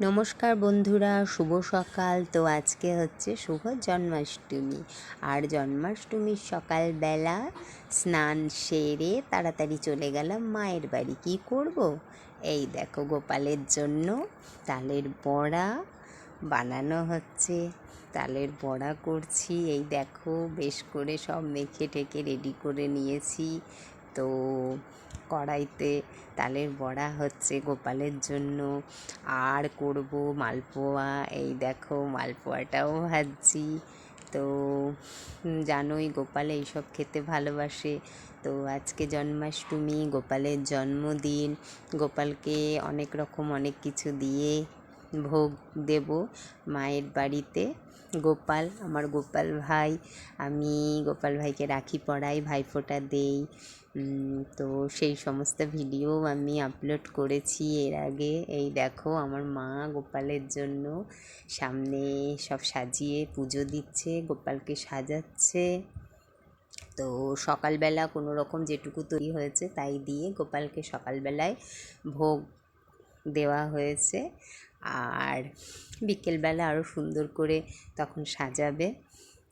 নমস্কার বন্ধুরা, শুভ সকাল। তো আজকে হচ্ছে শুভ জন্মাষ্টমী। আর জন্মাষ্টমীর সকালবেলা স্নান সেরে তাড়াতাড়ি চলে গেলাম মায়ের বাড়ি। কী করব? এই দেখো, গোপালের জন্য তালের বড়া বানানো হচ্ছে। তালের বড়া করছি। এই দেখো, বেশ করে সব মেখে টেকে রেডি করে নিয়েছি। তো কড়াইতে তালের বড়া হচ্ছে গোপালের জন্য। আর করব মালপোয়া। এই দেখো, মালপোয়াটাও ভাজছি। তো জানোই গোপাল এইসব খেতে ভালোবাসে। তো আজকে জন্মাষ্টমী, গোপালের জন্মদিন। গোপালকে অনেক রকম অনেক কিছু দিয়ে ভোগ দেব মায়ের বাড়িতে। গোপাল আমার গোপাল ভাই, আমি গোপাল ভাইকে রাখি পরাই, ভাইফোঁটা দেই। তো সেই সমস্ত ভিডিও আমি আপলোড করেছি এর আগে। এই দেখো, আমার মা গোপালের জন্য সামনে সব সাজিয়ে পুজো দিচ্ছে, গোপালকে সাজাচ্ছে। তো সকালবেলা কোনো রকম যেটুকু তৈরি হয়েছে তাই দিয়ে গোপালকে সকালবেলায় ভোগ দেওয়া হয়েছে। আর বিকেলবেলা আরও সুন্দর করে তখন সাজাবে।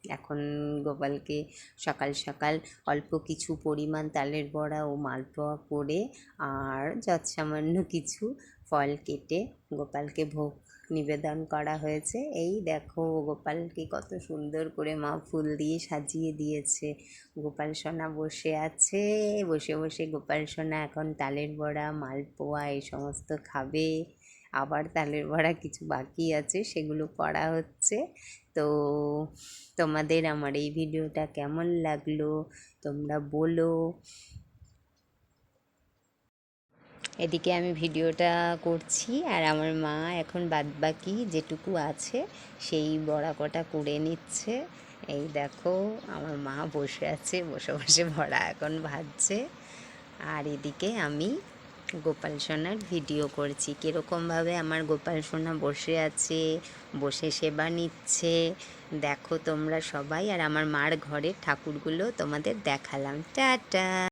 এখন গোপালকে সকাল সকাল অল্প কিছু পরিমাণ তালের বড়া ও মালপোয়া করে আর যৎসামান্য কিছু ফল কেটে গোপালকে ভোগ নিবেদন করা হয়েছে। এই দেখো, গোপালকে কত সুন্দর করে মা ফুল দিয়ে সাজিয়ে দিয়েছে। গোপাল সোনা বসে আছে, বসে বসে গোপাল সোনা এখন তালের বড়া মালপোয়া এই সমস্ত খাবে। আবার তালের বড়া কিছু বাকি আছে, সেগুলো করা হচ্ছে। তো তোমাদের আমার এই ভিডিওটা কেমন লাগলো তোমরা বলো। এদিকে আমি ভিডিওটা করছি আর আমার মা এখন বাদবাকি যেটুকু আছে সেই বড়া কটা করে নিচ্ছে। এই দেখো, আমার মা বসে আছে, বসে বসে বড়া এখন ভাজছে। আর এদিকে আমি গোপাল সোনার ভিডিও করছি, কীরকমভাবে আমার গোপাল সোনা বসে আছে, বসে সেবা নিচ্ছে। দেখো তোমরা সবাই। আর আমার মার ঘরের ঠাকুরগুলো তোমাদের দেখালাম। টাটা।